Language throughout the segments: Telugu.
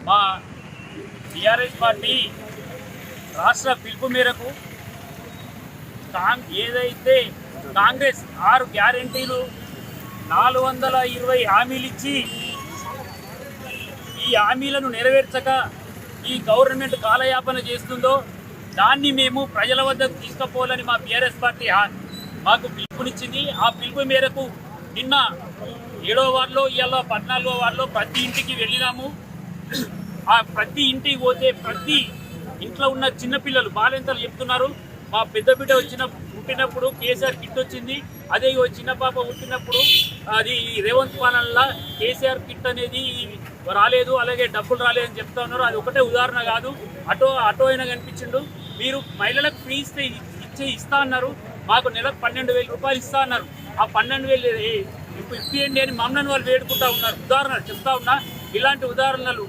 మా టీఆర్ఎస్ పార్టీ రాష్ట్ర పిలుపు మేరకు ఏదైతే కాంగ్రెస్ 6 గ్యారెంటీలు 420 హామీలు ఇచ్చి ఈ హామీలను నెరవేర్చక ఈ గవర్నమెంట్ కాలయాపన చేస్తుందో దాన్ని మేము ప్రజల వద్దకు తీసుకుపోవాలని మా టీఆర్ఎస్ పార్టీ మాకు పిలుపునిచ్చింది. ఆ పిలుపు మేరకు నిన్న 7వ వార్డులో ఇవాళ 14వ వార్డులో ప్రతి ఇంటికి వెళ్ళినాము. ఆ ప్రతి ఇంటికి పోతే ప్రతి ఇంట్లో ఉన్న చిన్నపిల్లలు బాలెంతలు చెప్తున్నారు, మా పెద్ద బిడ్డ పుట్టినప్పుడు కేసీఆర్ కిట్ వచ్చింది, అదే చిన్న పాప పుట్టినప్పుడు అది రేవంత్ పాలనలో కేసీఆర్ కిట్ అనేది రాలేదు, అలాగే డబ్బులు రాలేదని చెప్తా ఉన్నారు. అది ఒకటే ఉదాహరణ కాదు, ఆటో అయినా కనిపించిండు. మీరు మహిళలకు ఫ్రీ ఇస్తా అన్నారు, మాకు నెలకు 12,000 రూపాయలు ఇస్తా అన్నారు. ఆ 12,000 ఇప్పియండి అని మమ్మల్ని వాళ్ళు వేడుకుంటా ఉన్నారు. ఉదాహరణలు చెప్తా ఉన్నా. ఇలాంటి ఉదాహరణలు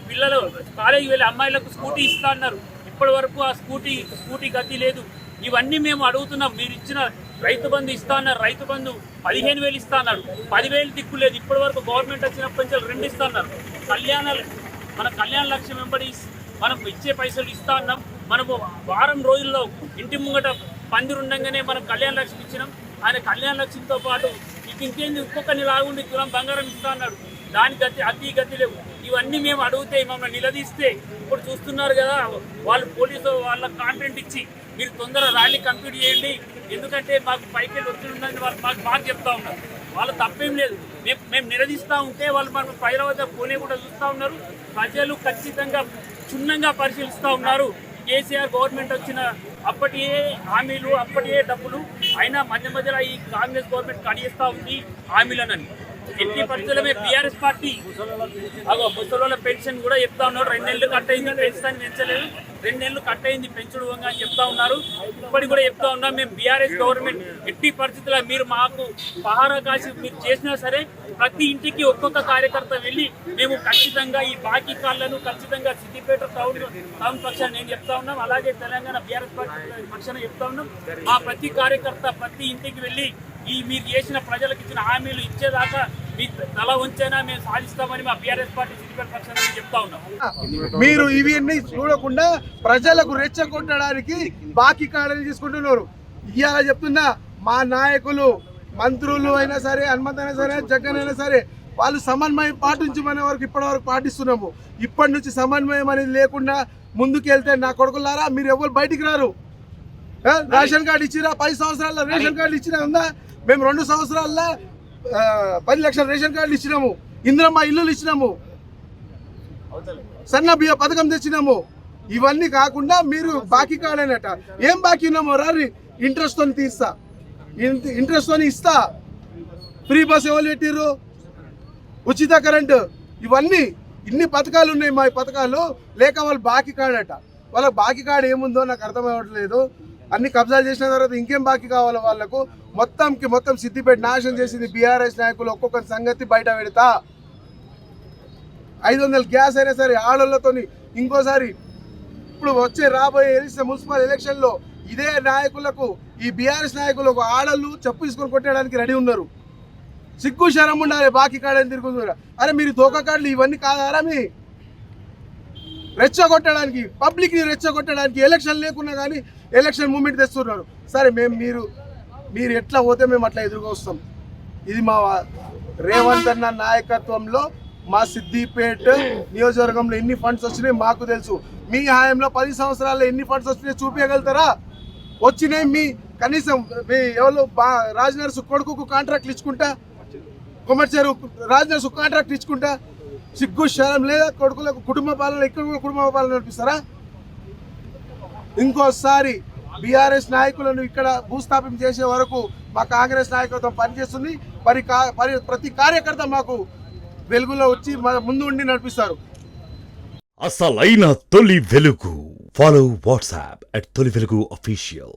పిల్లలు కాలేజీకి వెళ్ళి అమ్మాయిలకు స్కూటీ ఇస్తా అన్నారు, ఇప్పటి వరకు ఆ స్కూటీ గతి లేదు. ఇవన్నీ మేము అడుగుతున్నాం. మీరు ఇచ్చిన రైతు బంధు ఇస్తా అన్నారు, రైతు బంధు 15,000 ఇస్తా అన్నారు, 10,000 దిక్కు లేదు. ఇప్పటి వరకు గవర్నమెంట్ వచ్చినప్పటి నుంచి 2 ఇస్తా అన్నారు. మన కళ్యాణ లక్ష్యం వెంబడి మనం ఇచ్చే పైసలు ఇస్తా అన్నాం. మనము వారం రోజుల్లో ఇంటి ముంగట పందిరు ఉండగానే మనం కళ్యాణ లక్ష్యం ఇచ్చినాం. ఆయన కళ్యాణ లక్ష్యంతో పాటు ఇంకేంది ఇంకొకరిని లాగుండి తులం బంగారం ఇస్తా అన్నాడు. దాని గతి లేవు. ఇవన్నీ మేము అడిగితే మమ్మల్ని నిలదీస్తే ఇప్పుడు చూస్తున్నారు కదా, వాళ్ళు పోలీసు వాళ్ళ కాంట్రాక్ట్ ఇచ్చి మీరు తొందర ర్యాలీ కంప్లీట్ చేయండి, ఎందుకంటే మాకు పైకి ఒత్తిడి ఉందని వాళ్ళు మాకు చెప్తా ఉన్నారు. వాళ్ళ తప్పేం లేదు. మేము నిలదీస్తూ ఉంటే వాళ్ళు మనకు ప్రజల వద్ద పోనీ కూడా చూస్తూ ఉన్నారు. ప్రజలు ఖచ్చితంగా క్షుణ్ణంగా పరిశీలిస్తూ ఉన్నారు. కేసీఆర్ గవర్నమెంట్ వచ్చిన అప్పటియే హామీలు, అప్పటియే డబ్బులు, అయినా మధ్యలో ఈ కాంగ్రెస్ గవర్నమెంట్ కడిగిస్తూ ఉంది హామీలనని. ఎట్టి పరిస్థితులమే టీఆర్ఎస్ పార్టీ ముసలోళ్ళ పెన్షన్ కూడా చెప్తా ఉన్నారు, 2 నెలలు కట్ అయింది, పెంచుతాన్ని పెంచలేదు, 2 నెలలు కట్ అయింది పెంచుడు అని చెప్తా ఉన్నారు. ఇప్పటికి కూడా చెప్తా ఉన్నాం, మేము టీఆర్ఎస్ గవర్నమెంట్ ఎట్టి పరిస్థితుల్లో మీరు మాకు పహారా కాసి మీరు చేసినా సరే ప్రతి ఇంటికి ఒక్కొక్క కార్యకర్త వెళ్ళి మేము ఖచ్చితంగా ఈ బాకీ కాళ్లను ఖచ్చితంగా సిద్దిపేట టౌన్ పక్షాన్ని నేను చెప్తా ఉన్నాం, అలాగే తెలంగాణ టీఆర్ఎస్ పార్టీ పక్షాన్ని చెప్తా ఉన్నాం. మా ప్రతి కార్యకర్త ప్రతి ఇంటికి వెళ్ళి మీరు చేసిన ప్రజలకు ఇచ్చిన హామీలు ఇచ్చేదాకా మీ తల ఉంచైనా మేము సాధిస్తామని మా టీఆర్ఎస్ పార్టీ సిద్దిపేట పక్షాన్ని చెప్తా ఉన్నాం. మీరు ఇవన్నీ చూడకుండా ప్రజలకు రెచ్చగొట్టడానికి బాకీ కార్డులు తీసుకుంటున్నారు. ఇవాళ చెప్తున్నా, మా నాయకులు మంత్రులు అయినా సరే, హనుమంత్ అయినా సరే, జగన్ అయినా సరే, వాళ్ళు సమన్వయం పాటించమనే వరకు ఇప్పటి వరకు పాటిస్తున్నాము. ఇప్పటి నుంచి సమన్వయం అనేది లేకుండా ముందుకెళ్తే నా కొడుకులారా మీరు ఎవరు బయటికి రారు. రేషన్ కార్డు ఇచ్చిరా, 10 సంవత్సరాల్లో రేషన్ కార్డు ఇచ్చినా ఉందా? మేము 2 సంవత్సరాల్లో 10 లక్షల రేషన్ కార్డులు ఇచ్చినాము, ఇందిరమ్మ ఇల్లులు ఇచ్చినాము, సన్న బియ్య పథకం తెచ్చినాము. ఇవన్నీ కాకుండా మీరు బాకీ కార్డు అనట. ఏం బాకీ ఉన్నామో రారి, ఇంట్రెస్ట్తో తీస్తా, ఇంట్రెస్ట్తో ఇస్తా. ఫ్రీ బస్ ఎవరు పెట్టిర్రు, ఉచిత కరెంటు, ఇవన్నీ ఇన్ని పథకాలు ఉన్నాయి. మా పథకాలు లేక వాళ్ళు బాకీ కార్డు అట. వాళ్ళ బాకీ కార్డు ఏముందో నాకు అర్థమవ్వట్లేదు. అన్ని కబ్జాలు చేసిన తర్వాత ఇంకేం బాకీ కావాలో వాళ్ళకు. మొత్తం సిద్దిపేట నాశనం చేసింది బీఆర్ఎస్ నాయకులు. ఒక్కొక్క సంగతి బయట పెడతా. 500 గ్యాస్ అయినా సరే ఆడోళ్ళతో ఇంకోసారి ఇప్పుడు రాబోయే మున్సిపల్ ఎలక్షన్లో ఇదే నాయకులకు, ఈ బీఆర్ఎస్ నాయకులకు ఆడళ్ళు చెప్పు తీసుకొని కొట్టడానికి రెడీ ఉన్నారు. సిగ్గు శరం ఉండాలి. బాకీ కాడని తిరుగుతున్నారు. అరే మీరు తోక కార్డులు ఇవన్నీ కాదారా? మీ రెచ్చగొట్టడానికి, పబ్లిక్ని రెచ్చగొట్టడానికి, ఎలక్షన్ లేకున్నా కానీ ఎలక్షన్ మూమెంట్ తెస్తున్నారు. సరే మీరు ఎట్లా పోతే మేము అట్లా ఎదురుగా వస్తాం. ఇది మా రేవంత్ అన్న నాయకత్వంలో మా సిద్దిపేట నియోజకవర్గంలో ఎన్ని ఫండ్స్ వచ్చినాయి మాకు తెలుసు. మీ హాయంలో 10 సంవత్సరాల్లో ఎన్ని ఫండ్స్ వచ్చినాయి చూపించగలుగుతారా? వచ్చినాయి. మీ కనీసం ఎవరు రాజనర్సు కొడుకు కాంట్రాక్ట్లు ఇచ్చుకుంటా, కొమర్చేరు రాజనర్సు కాంట్రాక్ట్ ఇచ్చుకుంటా సిగ్గు శరం లేదా? కొడుకులకు కుటుంబ పాలన, ఇక్కడ కూడా కుటుంబ పాలన నడిపిస్తారా? ఇంకోసారి బీఆర్ఎస్ నాయకులను ఇక్కడ భూస్థాపన చేసే వరకు మా కాంగ్రెస్ నాయకత్వం పనిచేస్తుంది. ప్రతి కార్యకర్త మాకు వెలుగులో వచ్చి ముందు ఉండి నడిపిస్తారు. అసలైన తొలి వెలుగు. ఫాలో వాట్సాప్ @తొలి వెలుగు official.